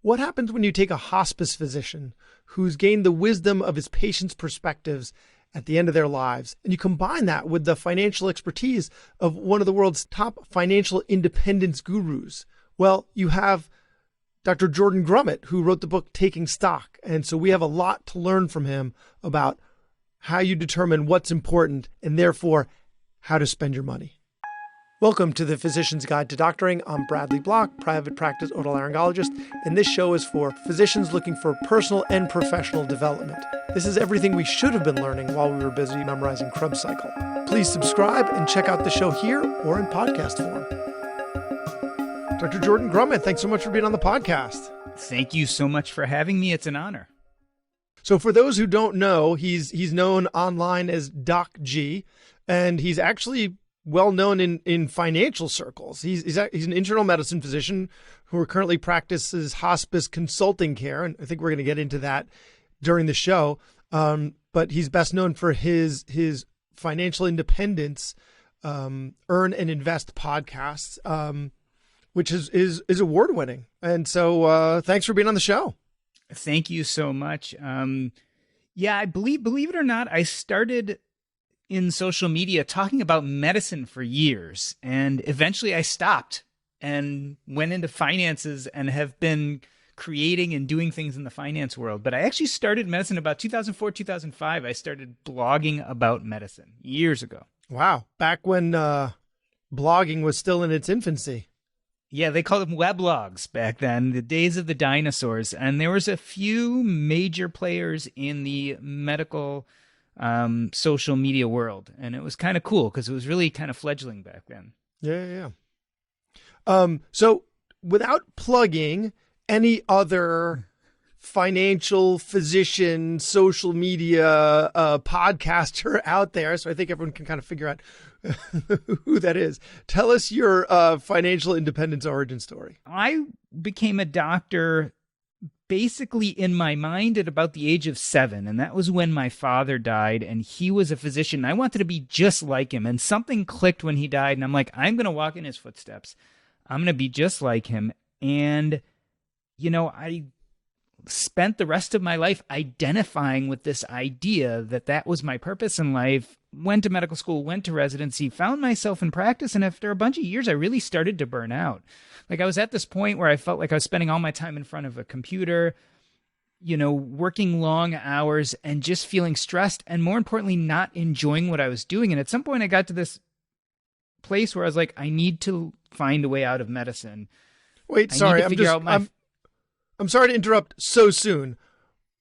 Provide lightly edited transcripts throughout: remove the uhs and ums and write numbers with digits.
what happens when you take a hospice physician who's gained the wisdom of his patients' perspectives at the end of their lives, and you combine that with the financial expertise of one of the world's top financial independence gurus? Well, you have Dr. Jordan Grumet, who wrote the book Taking Stock. And so we have a lot to learn from him about how you determine what's important and therefore how to spend your money. Welcome to the Physician's Guide to Doctoring. I'm Bradley Block, private practice otolaryngologist, and this show is for physicians looking for personal and professional development. This is everything we should have been learning while we were busy memorizing Krebs cycle. Please subscribe and check out the show here or in podcast form. Dr. Jordan Grumet, thanks so much for being on the podcast. Thank you so much for having me. It's an honor. So for those who don't know, he's known online as Doc G, and he's actually well known in financial circles. He's an internal medicine physician who currently practices hospice consulting care, and I think we're going to get into that during the show. But he's best known for his financial independence, Earn and Invest podcasts, which is award winning. And so thanks for being on the show. Thank you so much. I believe it or not, I started in social media talking about medicine for years, and eventually I stopped and went into finances and have been creating and doing things in the finance world. But I actually started medicine about 2004, 2005. I started blogging about medicine years ago. Wow. Back when blogging was still in its infancy. Yeah, they called them weblogs back then, the days of the dinosaurs. And there was a few major players in the medical social media world. And it was kind of cool because it was really kind of fledgling back then. Yeah. So without plugging any other financial physician, social media podcaster out there, so I think everyone can kind of figure out who that is. Tell us your financial independence origin story. I became a doctor basically in my mind at about the age of 7. And that was when my father died, and he was a physician. I wanted to be just like him. And something clicked when he died. And I'm like, I'm going to walk in his footsteps. I'm going to be just like him. And, I spent the rest of my life identifying with this idea that was my purpose in life. Went to medical school, went to residency, found myself in practice. And after a bunch of years, I really started to burn out. Like I was at this point where I felt like I was spending all my time in front of a computer, working long hours and just feeling stressed, and more importantly, not enjoying what I was doing. And at some point I got to this place where I was like, I need to find a way out of medicine. Wait, sorry. I'm sorry to interrupt so soon,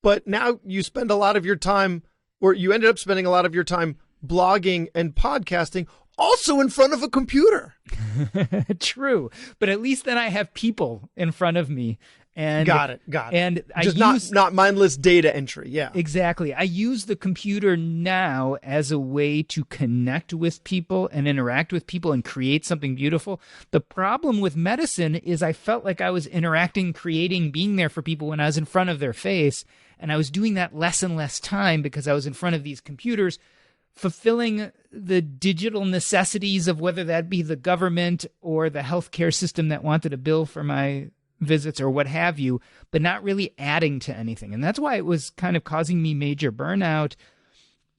but now you spend a lot of your time, or you ended up spending a lot of your time blogging and podcasting also in front of a computer. True. But at least then I have people in front of me. And Got it. And just not mindless data entry. Yeah, exactly. I use the computer now as a way to connect with people and interact with people and create something beautiful. The problem with medicine is I felt like I was interacting, creating, being there for people when I was in front of their face. And I was doing that less and less time because I was in front of these computers, fulfilling the digital necessities of whether that be the government or the healthcare system that wanted a bill for my visits or what have you, but not really adding to anything. And that's why it was kind of causing me major burnout.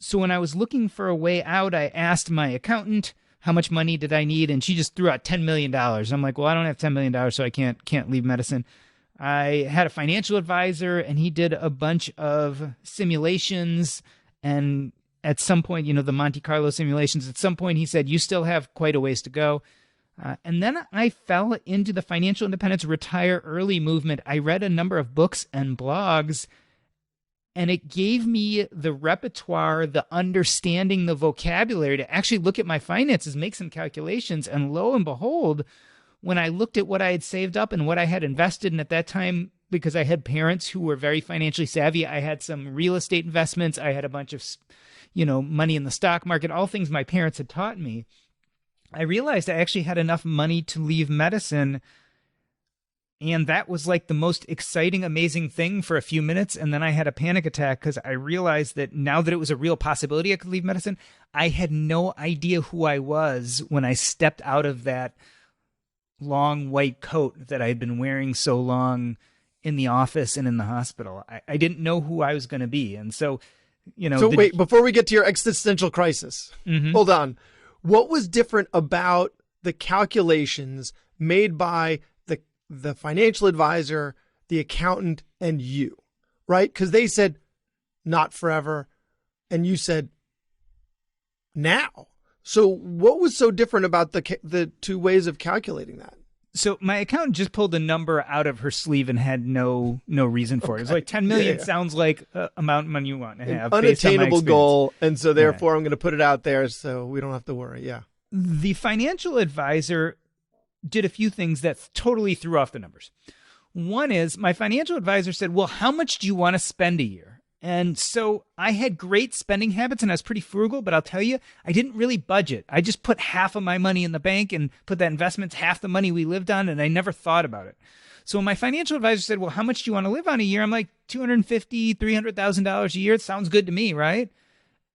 So when I was looking for a way out, I asked my accountant, how much money did I need? And she just threw out $10 million. I'm like, well, I don't have $10 million, so I can't leave medicine. I had a financial advisor, and he did a bunch of simulations. And at some point, the Monte Carlo simulations, at some point he said, you still have quite a ways to go. And then I fell into the financial independence retire early movement. I read a number of books and blogs, and it gave me the repertoire, the understanding, the vocabulary to actually look at my finances, make some calculations. And lo and behold, when I looked at what I had saved up and what I had invested in at that time, because I had parents who were very financially savvy, I had some real estate investments, I had a bunch of, money in the stock market, all things my parents had taught me. I realized I actually had enough money to leave medicine, and that was like the most exciting, amazing thing for a few minutes. And then I had a panic attack because I realized that now that it was a real possibility I could leave medicine, I had no idea who I was when I stepped out of that long white coat that I had been wearing so long in the office and in the hospital. I didn't know who I was going to be. And so, So wait, before we get to your existential crisis, Mhm. hold on. What was different about the calculations made by the financial advisor, the accountant, and you, right? Because they said not forever, and you said now. So what was so different about the two ways of calculating that? So my accountant just pulled a number out of her sleeve and had no reason for it. It was like 10 million sounds like amount of money you want to have. Unattainable goal, and so therefore I'm going to put it out there so we don't have to worry. Yeah. The financial advisor did a few things that totally threw off the numbers. One is my financial advisor said, well, how much do you want to spend a year? And so I had great spending habits and I was pretty frugal, but I'll tell you, I didn't really budget. I just put half of my money in the bank and put that investment's half the money we lived on, and I never thought about it. So when my financial advisor said, well, how much do you want to live on a year? I'm like, $250,000, $300,000 a year. It sounds good to me, right?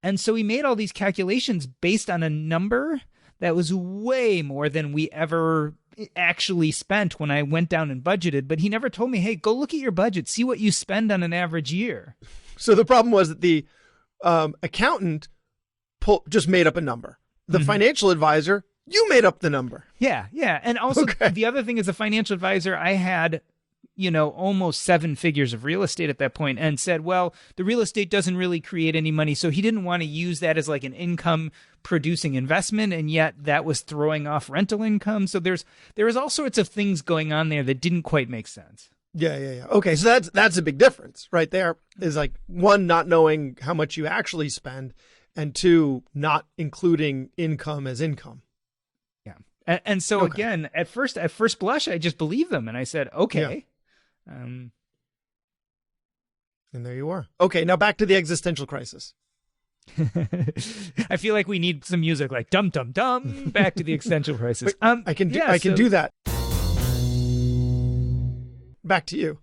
And so he made all these calculations based on a number that was way more than we ever actually spent when I went down and budgeted. But he never told me, hey, go look at your budget, see what you spend on an average year. So the problem was that the accountant just made up a number. The financial advisor, you made up the number. Yeah. And also the other thing is the financial advisor, I had, almost 7 figures of real estate at that point, and said, well, the real estate doesn't really create any money. So he didn't want to use that as like an income producing investment. And yet that was throwing off rental income. So there was all sorts of things going on there that didn't quite make sense. Yeah. Okay. So that's a big difference right there, is like, one, not knowing how much you actually spend, and 2, not including income as income. Yeah. And so again, at first blush, I just believed them. And I said, okay. Yeah. And there you are. Okay. Now back to the existential crisis. I feel like we need some music like dum, dum, dum, back to the existential crisis. I can do that. Back to you.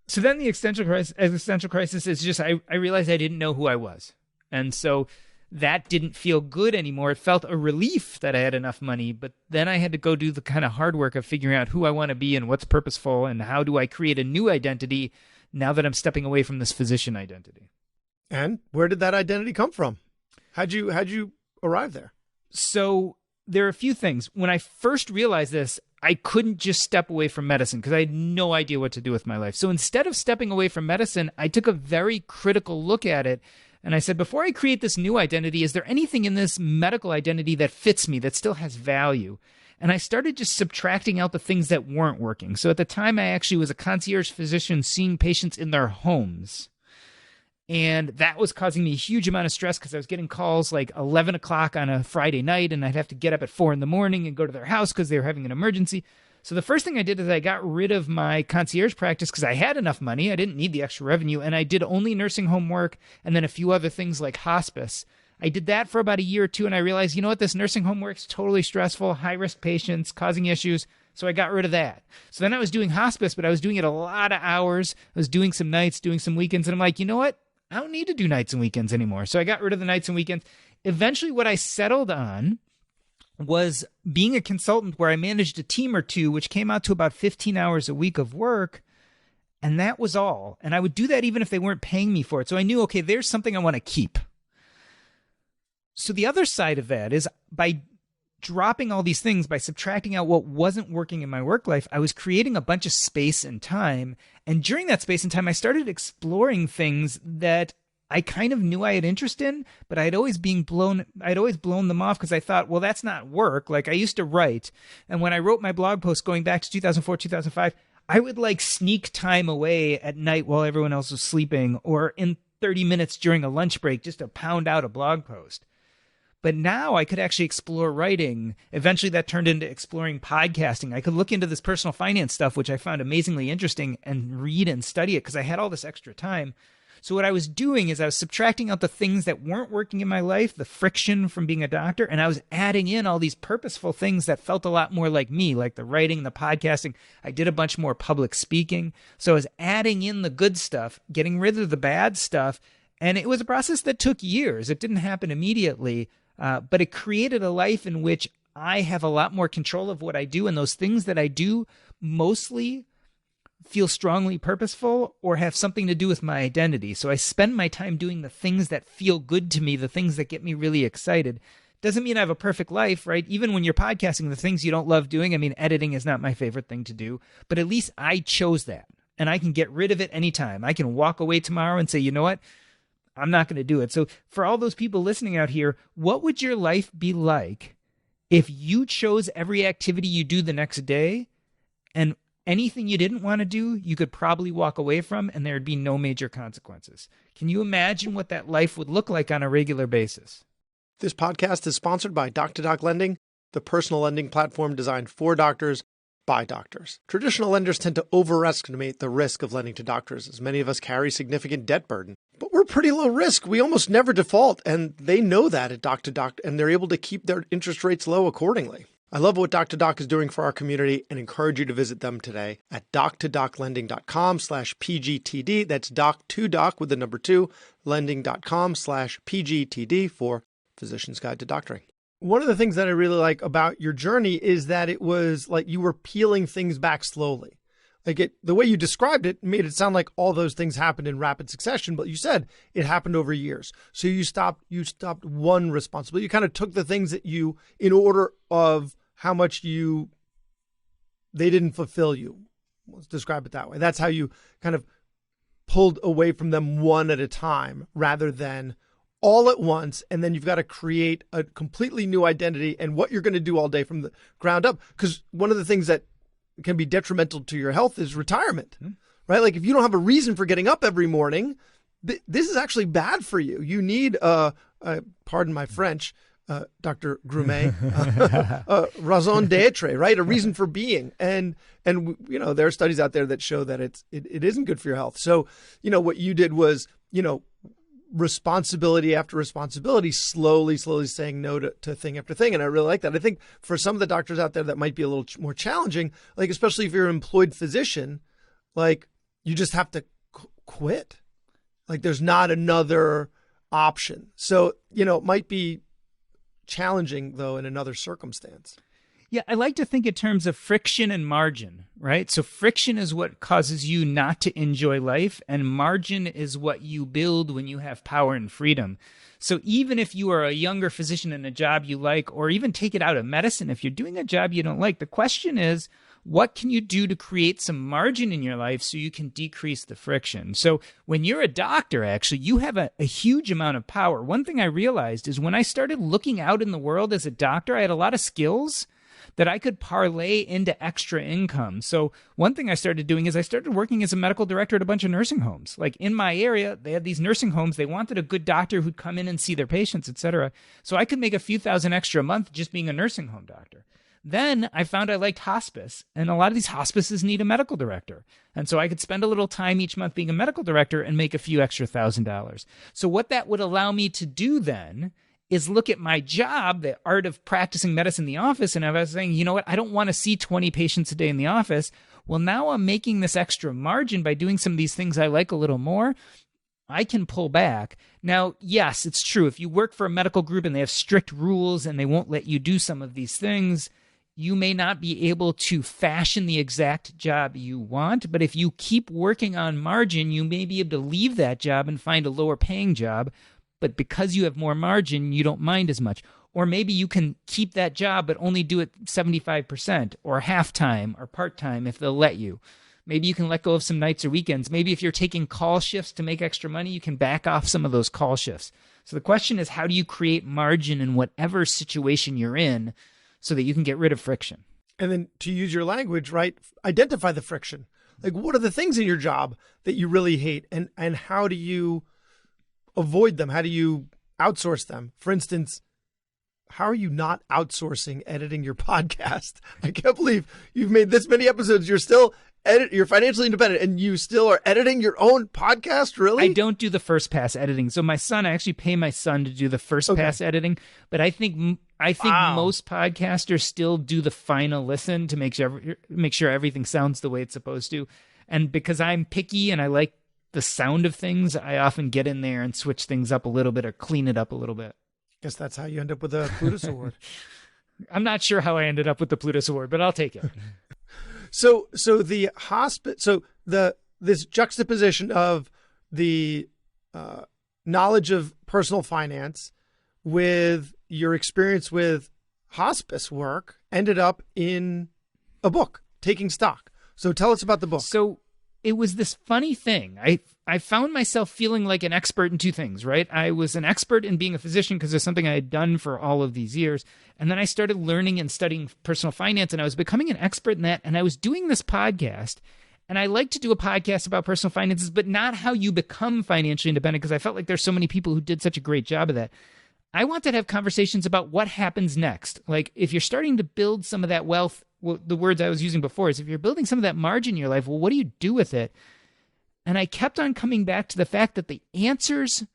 So then the existential crisis is just, I realized I didn't know who I was. And so that didn't feel good anymore. It felt a relief that I had enough money, but then I had to go do the kind of hard work of figuring out who I want to be and what's purposeful and how do I create a new identity now that I'm stepping away from this physician identity. And where did that identity come from? How'd you arrive there? So there are a few things. When I first realized this, I couldn't just step away from medicine because I had no idea what to do with my life. So instead of stepping away from medicine, I took a very critical look at it. And I said, before I create this new identity, is there anything in this medical identity that fits me, that still has value? And I started just subtracting out the things that weren't working. So at the time, I actually was a concierge physician seeing patients in their homes. And that was causing me a huge amount of stress because I was getting calls like 11 o'clock on a Friday night, and I'd have to get up at 4 a.m. and go to their house because they were having an emergency. So the first thing I did is I got rid of my concierge practice because I had enough money. I didn't need the extra revenue. And I did only nursing home work and then a few other things like hospice. I did that for about a year or two, and I realized, you know what, this nursing home work's totally stressful, high-risk patients, causing issues. So I got rid of that. So then I was doing hospice, but I was doing it a lot of hours. I was doing some nights, doing some weekends. And I'm like, you know what? I don't need to do nights and weekends anymore. So I got rid of the nights and weekends. Eventually, what I settled on was being a consultant where I managed a team or two, which came out to about 15 hours a week of work. And that was all. And I would do that even if they weren't paying me for it. So I knew, okay, there's something I want to keep. So the other side of that is by dropping all these things, by subtracting out what wasn't working in my work life, I was creating a bunch of space and time. And during that space and time, I started exploring things that I kind of knew I had interest in, but I'd always blown them off because I thought, well, that's not work. Like I used to write. And when I wrote my blog post going back to 2004, 2005, I would like sneak time away at night while everyone else was sleeping, or in 30 minutes during a lunch break just to pound out a blog post. But now I could actually explore writing. Eventually that turned into exploring podcasting. I could look into this personal finance stuff, which I found amazingly interesting, and read and study it because I had all this extra time. So what I was doing is I was subtracting out the things that weren't working in my life, the friction from being a doctor, and I was adding in all these purposeful things that felt a lot more like me, like the writing, the podcasting. I did a bunch more public speaking. So I was adding in the good stuff, getting rid of the bad stuff. And it was a process that took years. It didn't happen immediately, but it created a life in which I have a lot more control of what I do. And those things that I do mostly feel strongly purposeful or have something to do with my identity. So I spend my time doing the things that feel good to me, the things that get me really excited. Doesn't mean I have a perfect life, right? Even when you're podcasting, the things you don't love doing, I mean, editing is not my favorite thing to do, but at least I chose that and I can get rid of it anytime. I can walk away tomorrow and say, you know what? I'm not going to do it. So for all those people listening out here, what would your life be like if you chose every activity you do the next day and anything you didn't want to do, you could probably walk away from and there'd be no major consequences? Can you imagine what that life would look like on a regular basis? This podcast is sponsored by Doc2Doc Lending, the personal lending platform designed for doctors by doctors. Traditional lenders tend to overestimate the risk of lending to doctors, as many of us carry significant debt burden. But we're pretty low risk. We almost never default, and they know that at Doc2Doc, and they're able to keep their interest rates low accordingly. I love what Doc2Doc is doing for our community and encourage you to visit them today at doc2doclending.com/PGTD. That's Doc2Doc with the number 2, lending.com/PGTD for Physician's Guide to Doctoring. One of the things that I really like about your journey is that it was like you were peeling things back slowly. Like the way you described it made it sound like all those things happened in rapid succession, but you said it happened over years. So you stopped one responsibility. You kind of took the things that you, in order of how much they didn't fulfill you. Let's describe it that way. That's how you kind of pulled away from them one at a time rather than all at once, and then you've got to create a completely new identity and what you're going to do all day from the ground up. Because one of the things that can be detrimental to your health is retirement, right? Like if you don't have a reason for getting up every morning, this is actually bad for you. You need, pardon my French, Dr. Grumet, raison d'être, right? A reason for being. And you know, there are studies out there that show that it isn't good for your health. So, you know, what you did was, you know, responsibility after responsibility, slowly saying no to thing after thing. And I really like that. I think for some of the doctors out there that might be a little more challenging, like especially if you're an employed physician, like you just have to quit. Like there's not another option. So, you know, it might be challenging though in another circumstance. Yeah, I like to think in terms of friction and margin, right? So friction is what causes you not to enjoy life, and margin is what you build when you have power and freedom. So even if you are a younger physician in a job you like, or even take it out of medicine, if you're doing a job you don't like, the question is, what can you do to create some margin in your life so you can decrease the friction? So when you're a doctor, actually, you have a huge amount of power. One thing I realized is when I started looking out in the world as a doctor, I had a lot of skills that I could parlay into extra income. So one thing I started doing is I started working as a medical director at a bunch of nursing homes. Like in my area, they had these nursing homes. They wanted a good doctor who'd come in and see their patients, et cetera. So I could make a few thousand extra a month just being a nursing home doctor. Then I found I liked hospice, and a lot of these hospices need a medical director. And so I could spend a little time each month being a medical director and make a few extra $1,000. So what that would allow me to do then is look at my job, the art of practicing medicine in the office, and I was saying, you know what, I don't want to see 20 patients a day in the office. Well, now I'm making this extra margin by doing some of these things I like a little more. I can pull back. Now, yes, it's true. If you work for a medical group and they have strict rules and they won't let you do some of these things, you may not be able to fashion the exact job you want. But if you keep working on margin, you may be able to leave that job and find a lower paying job. But because you have more margin, you don't mind as much. Or maybe you can keep that job, but only do it 75% or half-time or part-time if they'll let you. Maybe you can let go of some nights or weekends. Maybe if you're taking call shifts to make extra money, you can back off some of those call shifts. So the question is, how do you create margin in whatever situation you're in so that you can get rid of friction? And then to use your language, right, identify the friction. Like what are the things in your job that you really hate, and how do you avoid them? How do you outsource them? For instance, how are you not outsourcing editing your podcast? I can't believe you've made this many episodes. You're still you're financially independent and you still are editing your own podcast. Really? I don't do the first pass editing. So I actually pay my son to do the first pass editing, but I think most podcasters still do the final listen to make sure everything sounds the way it's supposed to. And because I'm picky and I like the sound of things, I often get in there and switch things up a little bit or clean it up a little bit. Guess that's how you end up with a Plutus Award. I'm not sure how I ended up with the Plutus Award, but I'll take it. So the hospice, this juxtaposition of the knowledge of personal finance with your experience with hospice work ended up in a book, Taking Stock. So tell us about the book. So it was this funny thing. I found myself feeling like an expert in two things, right? I was an expert in being a physician because it's something I had done for all of these years. And then I started learning and studying personal finance, and I was becoming an expert in that. And I was doing this podcast, and I like to do a podcast about personal finances, but not how you become financially independent, because I felt like there's so many people who did such a great job of that. I wanted to have conversations about what happens next. Like if you're starting to build some of that wealth, well, the words I was using before is if you're building some of that margin in your life, well, what do you do with it? And I kept on coming back to the fact that the answers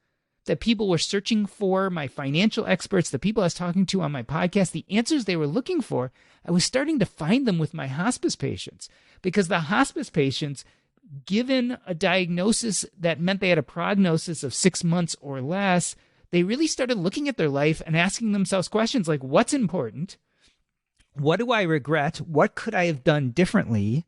that people were searching for, my financial experts, the people I was talking to on my podcast, the answers they were looking for, I was starting to find them with my hospice patients. Because the hospice patients, given a diagnosis that meant they had a prognosis of 6 months or less, they really started looking at their life and asking themselves questions like, what's important? What do I regret? What could I have done differently?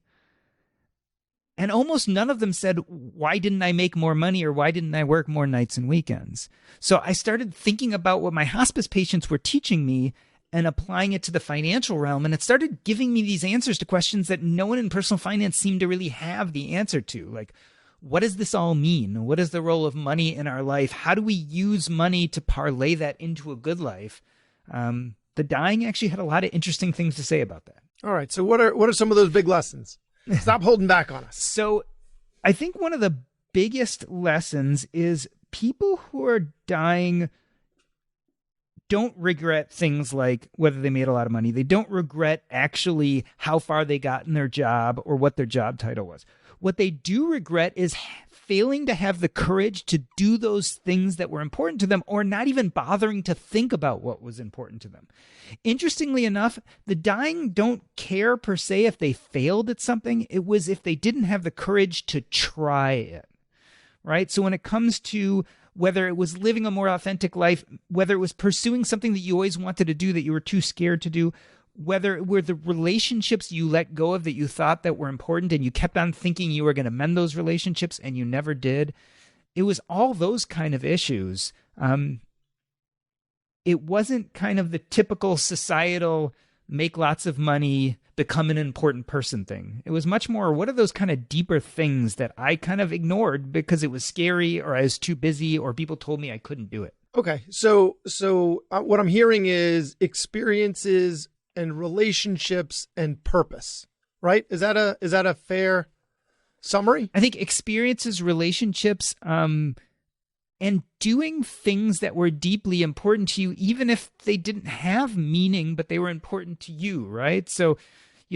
And almost none of them said, why didn't I make more money, or why didn't I work more nights and weekends? So I started thinking about what my hospice patients were teaching me and applying it to the financial realm. And it started giving me these answers to questions that no one in personal finance seemed to really have the answer to. Like, what does this all mean? What is the role of money in our life? How do we use money to parlay that into a good life? The dying actually had a lot of interesting things to say about that. All right. So what are some of those big lessons? Stop holding back on us. So I think one of the biggest lessons is people who are dying don't regret things like whether they made a lot of money. They don't regret actually how far they got in their job or what their job title was. What they do regret is failing to have the courage to do those things that were important to them, or not even bothering to think about what was important to them. Interestingly enough, the dying don't care per se if they failed at something. It was if they didn't have the courage to try it, right? So when it comes to whether it was living a more authentic life, whether it was pursuing something that you always wanted to do that you were too scared to do, whether it were the relationships you let go of that you thought that were important and you kept on thinking you were going to mend those relationships and you never did. It was all those kind of issues. It wasn't kind of the typical societal make lots of money, become an important person thing. It was much more, what are those kind of deeper things that I kind of ignored because it was scary, or I was too busy, or people told me I couldn't do it. Okay. So what I'm hearing is experiences and relationships and purpose, right? Is that a fair summary? I think experiences, relationships, and doing things that were deeply important to you, even if they didn't have meaning, but they were important to you, right? So,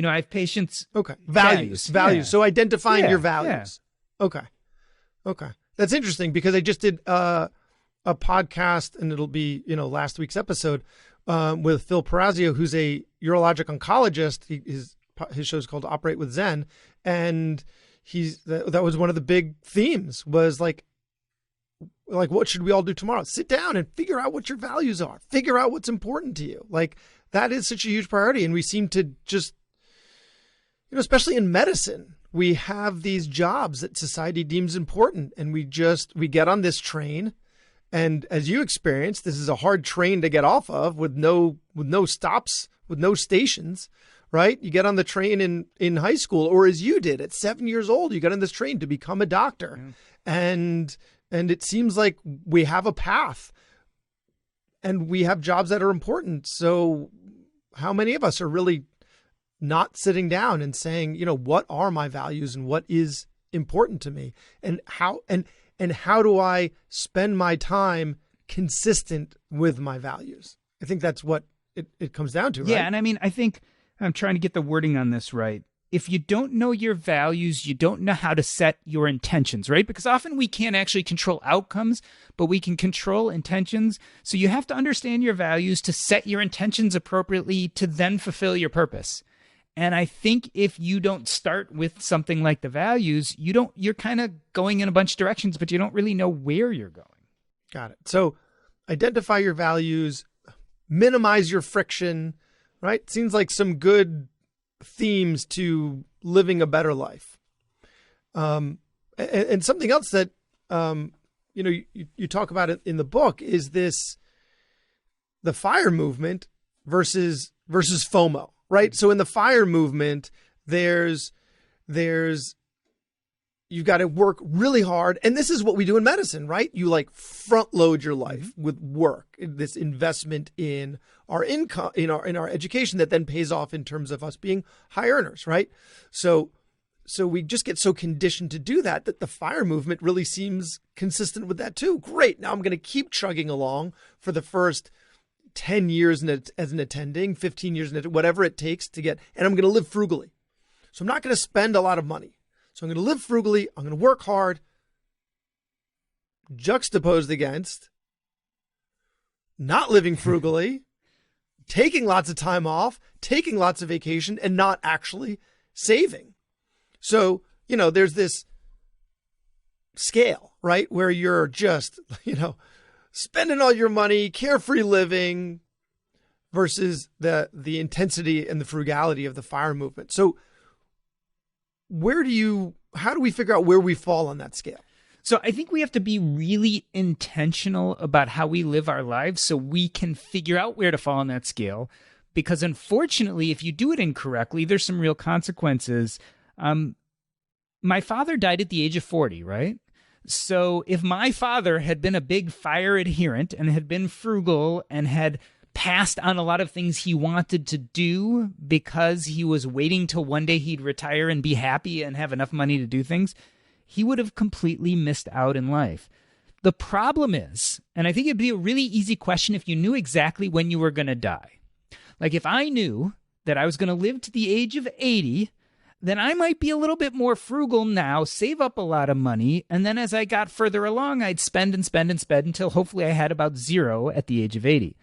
I have patients. Okay. Values. Yeah. So identifying your values. Yeah. Okay. That's interesting because I just did a podcast, and it'll be, last week's episode, with Phil Perazio, who's a urologic oncologist. His show's called Operate with Zen. And that was one of the big themes was like, what should we all do tomorrow? Sit down and figure out what your values are. Figure out what's important to you. Like, that is such a huge priority. And we seem to just, especially in medicine, we have these jobs that society deems important. And we get on this train. And as you experienced, this is a hard train to get off of with no stops, with no stations, right? You get on the train in high school, or as you did at 7 years old, you got on this train to become a doctor. Yeah. And it seems like we have a path and we have jobs that are important. So how many of us are really not sitting down and saying, what are my values and what is important to me, and how do I spend my time consistent with my values? I think that's what it comes down to, right? Yeah. And I think I'm trying to get the wording on this right. If you don't know your values, you don't know how to set your intentions, right? Because often we can't actually control outcomes, but we can control intentions. So you have to understand your values to set your intentions appropriately to then fulfill your purpose. And I think if you don't start with something like the values, you're kind of going in a bunch of directions, but you don't really know where you're going. Got it. So identify your values, minimize your friction, right? Seems like some good themes to living a better life. And something else that, you talk about it in the book is the FIRE movement versus FOMO, right? So in the FIRE movement, you've got to work really hard. And this is what we do in medicine, right? You like front load your life with work, this investment in our income, in our education that then pays off in terms of us being high earners, right? So we just get so conditioned to do that the FIRE movement really seems consistent with that too. Great. Now I'm going to keep chugging along for the first 10 years as an attending, 15 years, whatever it takes to get, and I'm going to live frugally. So I'm not going to spend a lot of money. So I'm going to live frugally. I'm going to work hard, juxtaposed against not living frugally, taking lots of time off, taking lots of vacation, and not actually saving. So, there's this scale, right? Where you're just, spending all your money, carefree living versus the intensity and the frugality of the FIRE movement. So how do we figure out where we fall on that scale? So I think we have to be really intentional about how we live our lives so we can figure out where to fall on that scale. Because unfortunately, if you do it incorrectly, there's some real consequences. My father died at the age of 40, right? So if my father had been a big FIRE adherent and had been frugal and had passed on a lot of things he wanted to do because he was waiting till one day he'd retire and be happy and have enough money to do things, he would have completely missed out in life. The problem is, and I think it'd be a really easy question if you knew exactly when you were going to die. Like if I knew that I was going to live to the age of 80, then I might be a little bit more frugal now, save up a lot of money, and then as I got further along, I'd spend and spend and spend until hopefully I had about zero at the age of 80.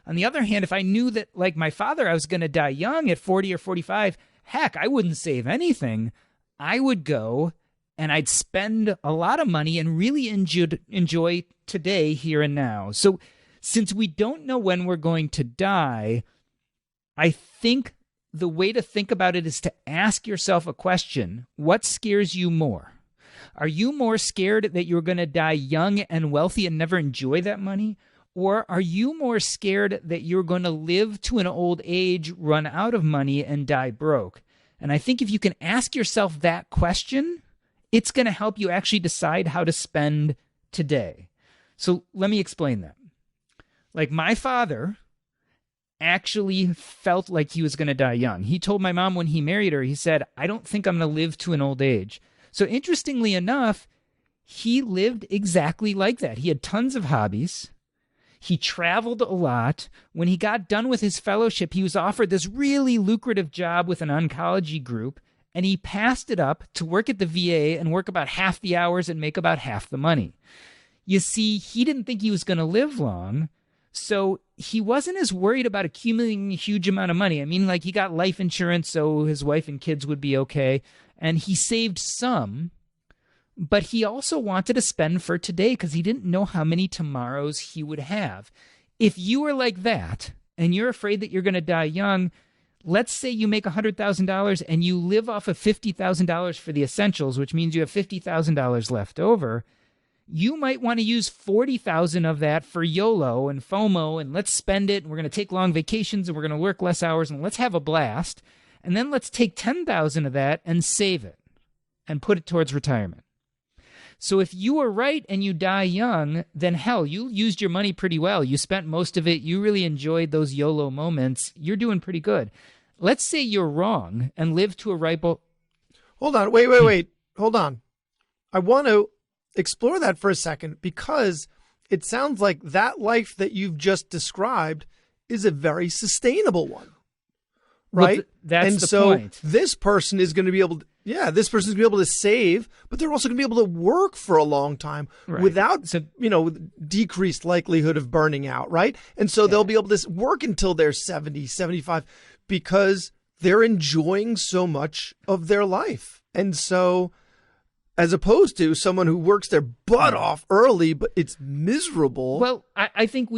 On the other hand, if I knew that, like my father, I was going to die young at 40 or 45, heck, I wouldn't save anything. I would go and I'd spend a lot of money and really enjoy today, here and now. So since we don't know when we're going to die, I think the way to think about it is to ask yourself a question. What scares you more? Are you more scared that you're going to die young and wealthy and never enjoy that money? Or are you more scared that you're going to live to an old age, run out of money, and die broke? And I think if you can ask yourself that question, it's going to help you actually decide how to spend today. So let me explain that. Like my father actually felt like he was going to die young. He told my mom when he married her, he said, I don't think I'm going to live to an old age. So interestingly enough, he lived exactly like that. He had tons of hobbies. He traveled a lot. When he got done with his fellowship, he was offered this really lucrative job with an oncology group, and he passed it up to work at the VA and work about half the hours and make about half the money. You see, he didn't think he was going to live long, so he wasn't as worried about accumulating a huge amount of money. I mean, like he got life insurance so his wife and kids would be okay, and he saved some, but he also wanted to spend for today because he didn't know how many tomorrows he would have. If you were like that and you're afraid that you're going to die young, let's say you make $100,000 and you live off of $50,000 for the essentials, which means you have $50,000 left over. You might want to use $40,000 of that for YOLO and FOMO, and let's spend it, and we're going to take long vacations, and we're going to work less hours, and let's have a blast. And then let's take $10,000 of that and save it and put it towards retirement. So if you were right and you die young, then hell, you used your money pretty well. You spent most of it. You really enjoyed those YOLO moments. You're doing pretty good. Let's say you're wrong and live to a ripe old... Hold on. Wait. Hold on. I want to explore that for a second because it sounds like that life that you've just described is a very sustainable one. Right? Well, that's the point. This person is going to be able to, this person is going to be able to save, but they're also going to be able to work for a long time without, decreased likelihood of burning out, right? And so they'll be able to work until they're 70, 75 because they're enjoying so much of their life. And so as opposed to someone who works their butt off early, but it's miserable. Well, I think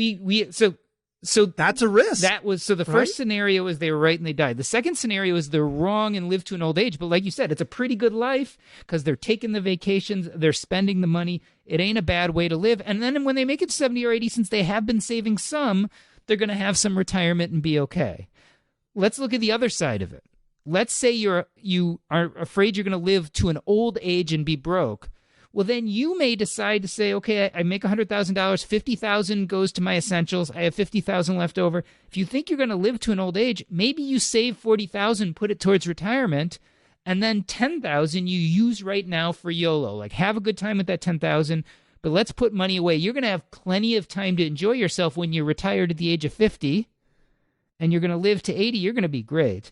so So that's a risk. So the first scenario is they were right and they died. The second scenario is they're wrong and live to an old age. But like you said, it's a pretty good life because they're taking the vacations, they're spending the money. It ain't a bad way to live. And then when they make it 70 or 80, since they have been saving some, they're going to have some retirement and be okay. Let's look at the other side of it. Let's say you are afraid you're going to live to an old age and be broke. Well, then you may decide to say, okay, I make $100,000, $50,000 goes to my essentials. I have $50,000 left over. If you think you're going to live to an old age, maybe you save $40,000, put it towards retirement, and then $10,000 you use right now for YOLO. Like, have a good time with that $10,000, but let's put money away. You're going to have plenty of time to enjoy yourself when you're retired at the age of 50, and you're going to live to 80. You're going to be great.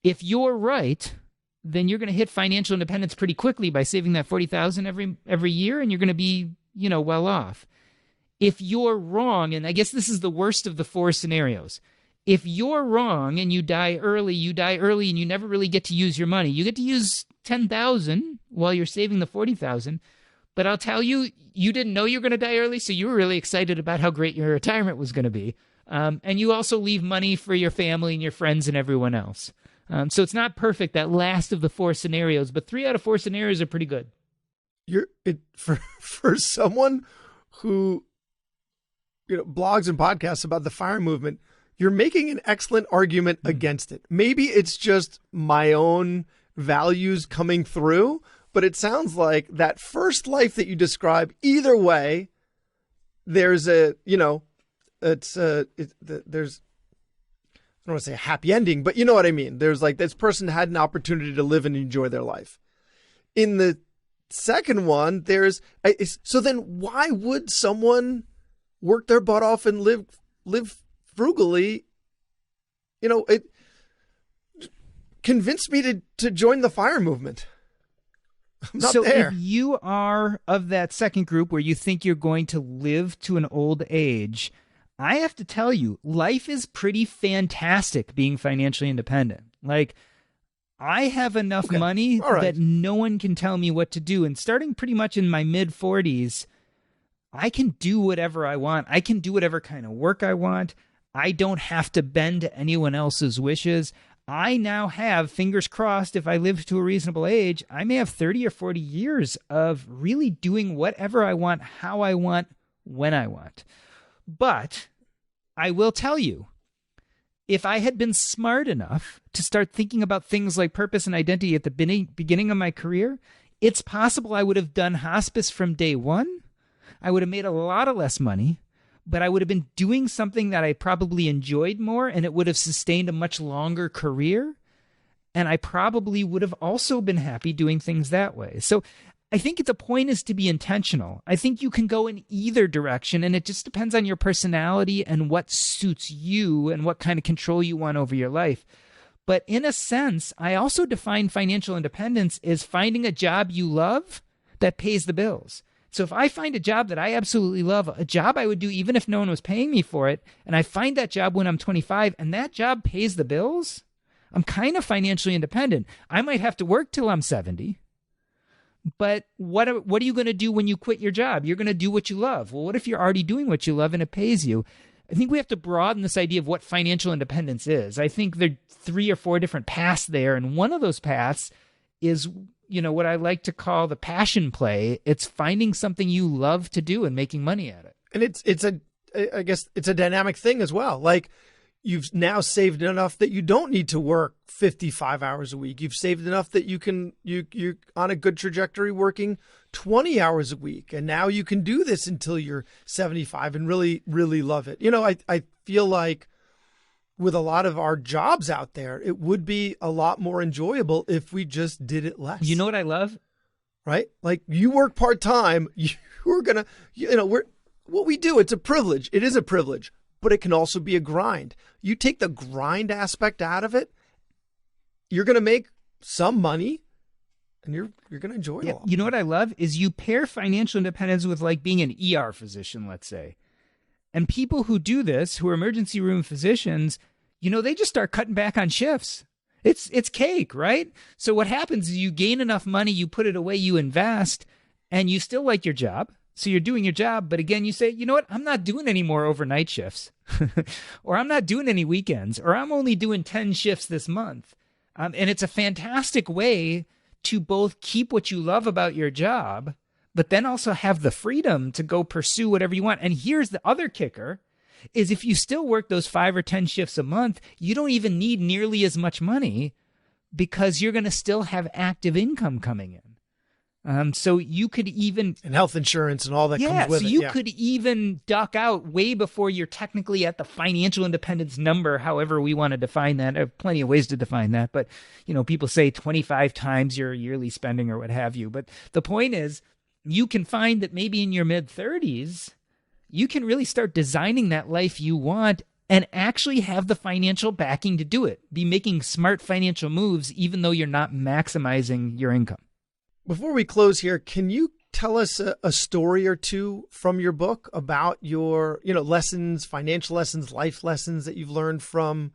If you're right, then you're going to hit financial independence pretty quickly by saving that $40,000 every year, and you're going to be, well off. If you're wrong, and I guess this is the worst of the four scenarios. If you're wrong and you die early and you never really get to use your money. You get to use $10,000 while you're saving the $40,000. But I'll tell you, you didn't know you were going to die early, so you were really excited about how great your retirement was going to be. And you also leave money for your family and your friends and everyone else. So it's not perfect, that last of the four scenarios, but 3 out of 4 scenarios are pretty good. For someone who blogs and podcasts about the FIRE movement, you're making an excellent argument against it. Maybe it's just my own values coming through, but it sounds like that first life that you describe, either way, there's there's I don't want to say a happy ending, but you know what I mean. There's like this person had an opportunity to live and enjoy their life. In the second one, so then why would someone work their butt off and live frugally? It convinced me to join the FIRE movement. I'm not there. If you are of that second group where you think you're going to live to an old age, I have to tell you, life is pretty fantastic being financially independent. Like, I have enough money that no one can tell me what to do. And starting pretty much in my mid-40s, I can do whatever I want. I can do whatever kind of work I want. I don't have to bend to anyone else's wishes. I now have, fingers crossed, if I live to a reasonable age, I may have 30 or 40 years of really doing whatever I want, how I want, when I want. But I will tell you, if I had been smart enough to start thinking about things like purpose and identity at the beginning of my career, it's possible I would have done hospice from day one. I would have made a lot of less money, but I would have been doing something that I probably enjoyed more, and it would have sustained a much longer career. And I probably would have also been happy doing things that way. So I think the point is to be intentional. I think you can go in either direction, and it just depends on your personality and what suits you and what kind of control you want over your life. But in a sense, I also define financial independence as finding a job you love that pays the bills. So if I find a job that I absolutely love, a job I would do even if no one was paying me for it, and I find that job when I'm 25 and that job pays the bills, I'm kind of financially independent. I might have to work till I'm 70. But what are you going to do when you quit your job? You're going to do what you love. Well, what if you're already doing what you love and it pays you? I think we have to broaden this idea of what financial independence is. I think there are 3 or 4 different paths there. And one of those paths is, what I like to call the passion play. It's finding something you love to do and making money at it. And I guess it's a dynamic thing as well. Like, you've now saved enough that you don't need to work 55 hours a week. You've saved enough that you're on a good trajectory working 20 hours a week. And now you can do this until you're 75 and really, really love it. I feel like with a lot of our jobs out there, it would be a lot more enjoyable if we just did it less. You know what I love? Right? Like, you work part-time, you're going to, what we do, it's a privilege. It is a privilege. But it can also be a grind. You take the grind aspect out of it, you're going to make some money, and you're going to enjoy it a lot. You know what I love is you pair financial independence with like being an ER physician, let's say. And people who do this, who are emergency room physicians, they just start cutting back on shifts. It's cake, right? So what happens is you gain enough money, you put it away, you invest, and you still like your job. So you're doing your job, but again, you say, you know what? I'm not doing any more overnight shifts, or I'm not doing any weekends, or I'm only doing 10 shifts this month. And it's a fantastic way to both keep what you love about your job, but then also have the freedom to go pursue whatever you want. And here's the other kicker, is if you still work those 5 or 10 shifts a month, you don't even need nearly as much money because you're going to still have active income coming in. So you could even... And health insurance and all that comes with it. So you could even duck out way before you're technically at the financial independence number, however we want to define that. There are plenty of ways to define that. But, people say 25 times your yearly spending or what have you. But the point is, you can find that maybe in your mid-30s, you can really start designing that life you want and actually have the financial backing to do it. Be making smart financial moves, even though you're not maximizing your income. Before we close here, can you tell us a story or two from your book about your, lessons, financial lessons, life lessons that you've learned from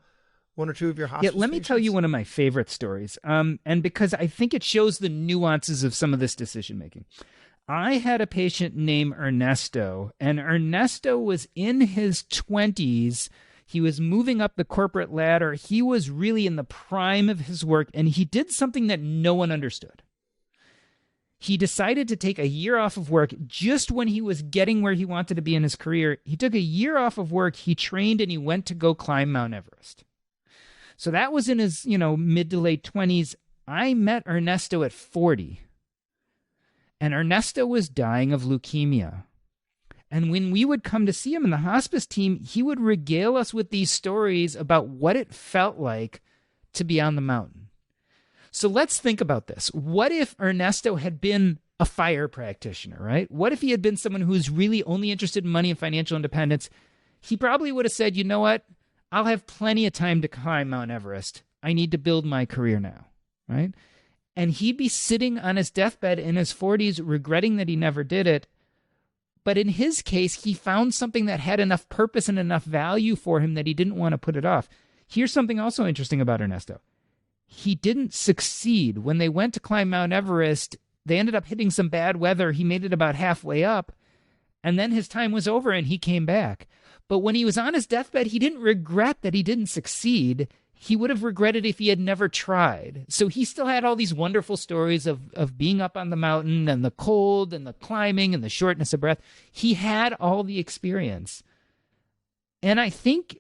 one or two of your hospice let me tell you one of my favorite stories. And because I think it shows the nuances of some of this decision making. I had a patient named Ernesto, and Ernesto was in his 20s. He was moving up the corporate ladder. He was really in the prime of his work, and he did something that no one understood. He decided to take a year off of work just when he was getting where he wanted to be in his career. He took a year off of work, he trained, and he went to go climb Mount Everest. So that was in his, mid to late 20s. I met Ernesto at 40. And Ernesto was dying of leukemia. And when we would come to see him in the hospice team, he would regale us with these stories about what it felt like to be on the mountain. So let's think about this. What if Ernesto had been a fire practitioner, right? What if he had been someone who's really only interested in money and financial independence? He probably would have said, you know what? I'll have plenty of time to climb Mount Everest. I need to build my career now, right? And he'd be sitting on his deathbed in his 40s regretting that he never did it. But in his case, he found something that had enough purpose and enough value for him that he didn't want to put it off. Here's something also interesting about Ernesto. He didn't succeed. When they went to climb Mount Everest, they ended up hitting some bad weather. He made it about halfway up, and then his time was over and he came back. But when he was on his deathbed, he didn't regret that he didn't succeed. He would have regretted if he had never tried. So he still had all these wonderful stories of being up on the mountain and the cold and the climbing and the shortness of breath. He had all the experience. And I think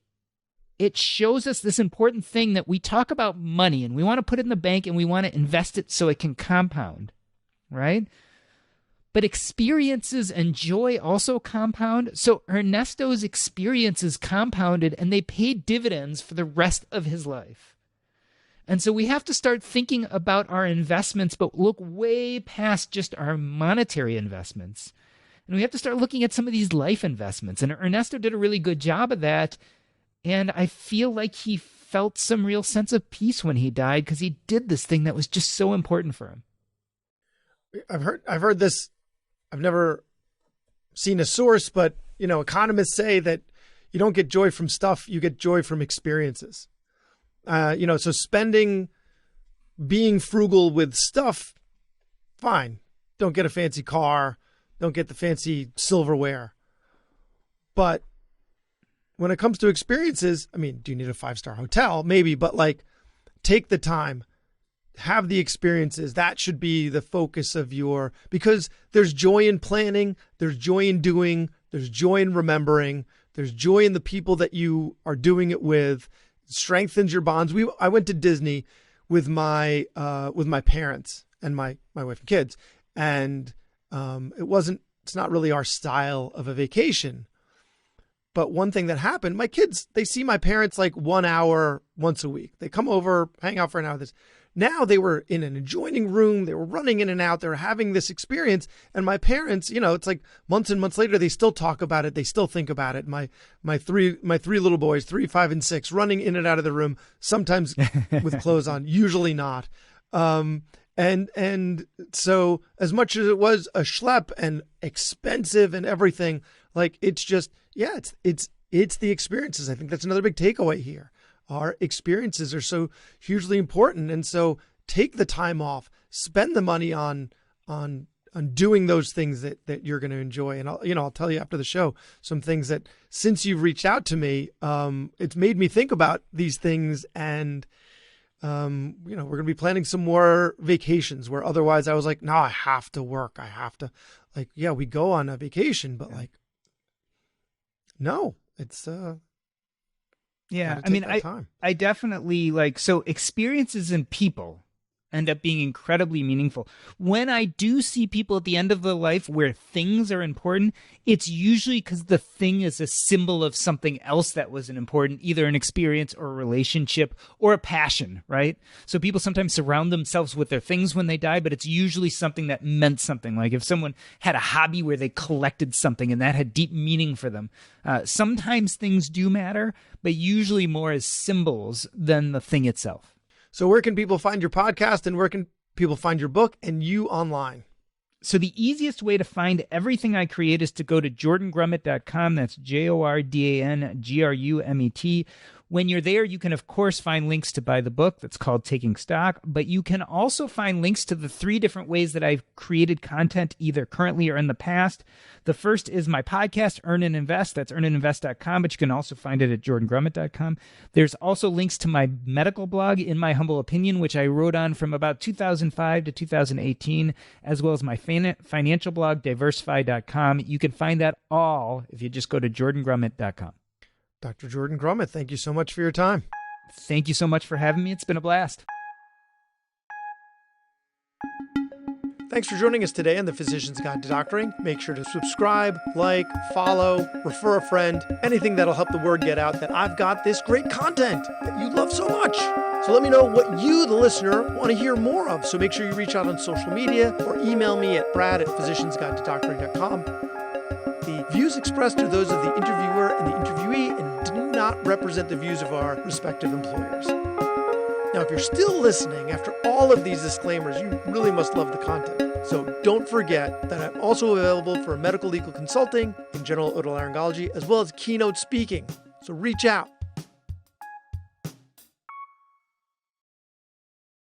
it shows us this important thing that we talk about money and we want to put it in the bank and we want to invest it so it can compound, right? But experiences and joy also compound. So Ernesto's experiences compounded and they paid dividends for the rest of his life. And so we have to start thinking about our investments, but look way past just our monetary investments. And we have to start looking at some of these life investments. And Ernesto did a really good job of that. And I feel like he felt some real sense of peace when he died because he did this thing that was just so important for him. I've heard this. I've never seen a source, but economists say that you don't get joy from stuff, you get joy from experiences. So spending, being frugal with stuff, fine. Don't get a fancy car, don't get the fancy silverware. But when it comes to experiences, do you need a 5-star hotel? Maybe, but take the time, have the experiences. That should be the focus of because there's joy in planning, there's joy in doing, there's joy in remembering, there's joy in the people that you are doing it with. It strengthens your bonds. I went to Disney with my parents and my wife and kids, and it's not really our style of a vacation. But one thing that happened, my kids, they see my parents 1 hour once a week. They come over, hang out for an hour. Now they were in an adjoining room. They were running in and out. They were having this experience. And my parents, it's months and months later, they still talk about it. They still think about it. My three little boys, 3, 5, and 6, running in and out of the room, sometimes with clothes on, usually not. And so as much as it was a schlep and expensive and everything, it's just, it's the experiences. I think that's another big takeaway here. Our experiences are so hugely important. And so take the time off, spend the money on doing those things that you're going to enjoy. And I'll tell you after the show some things that since you've reached out to me, it's made me think about these things. And we're going to be planning some more vacations where otherwise I was like, no, I have to work. I have to, like, yeah, we go on a vacation, but like, no, it's yeah. I mean, I definitely so experiences and people end up being incredibly meaningful. When I do see people at the end of their life where things are important, it's usually because the thing is a symbol of something else that was important, either an experience or a relationship or a passion, right? So people sometimes surround themselves with their things when they die, but it's usually something that meant something. Like if someone had a hobby where they collected something and that had deep meaning for them. Sometimes things do matter, but usually more as symbols than the thing itself. So where can people find your podcast and where can people find your book and you online? So the easiest way to find everything I create is to go to jordangrumet.com. That's JORDANGRUMET. When you're there, you can, of course, find links to buy the book that's called Taking Stock, but you can also find links to the 3 different ways that I've created content either currently or in the past. The first is my podcast, Earn and Invest. That's earnandinvest.com, but you can also find it at jordangrumet.com. There's also links to my medical blog, In My Humble Opinion, which I wrote on from about 2005 to 2018, as well as my financial blog, diversify.com. You can find that all if you just go to jordangrumet.com. Dr. Jordan Grumet, thank you so much for your time. Thank you so much for having me. It's been a blast. Thanks for joining us today on The Physician's Guide to Doctoring. Make sure to subscribe, like, follow, refer a friend, anything that'll help the word get out that I've got this great content that you love so much. So let me know what you, the listener, want to hear more of. So make sure you reach out on social media or email me at brad@physiciansguidetodoctoring.com. The views expressed are those of the interviewer and the interviewee and do not represent the views of our respective employers. Now, if you're still listening after all of these disclaimers, you really must love the content. So don't forget that I'm also available for medical legal consulting in general otolaryngology, as well as keynote speaking. So reach out.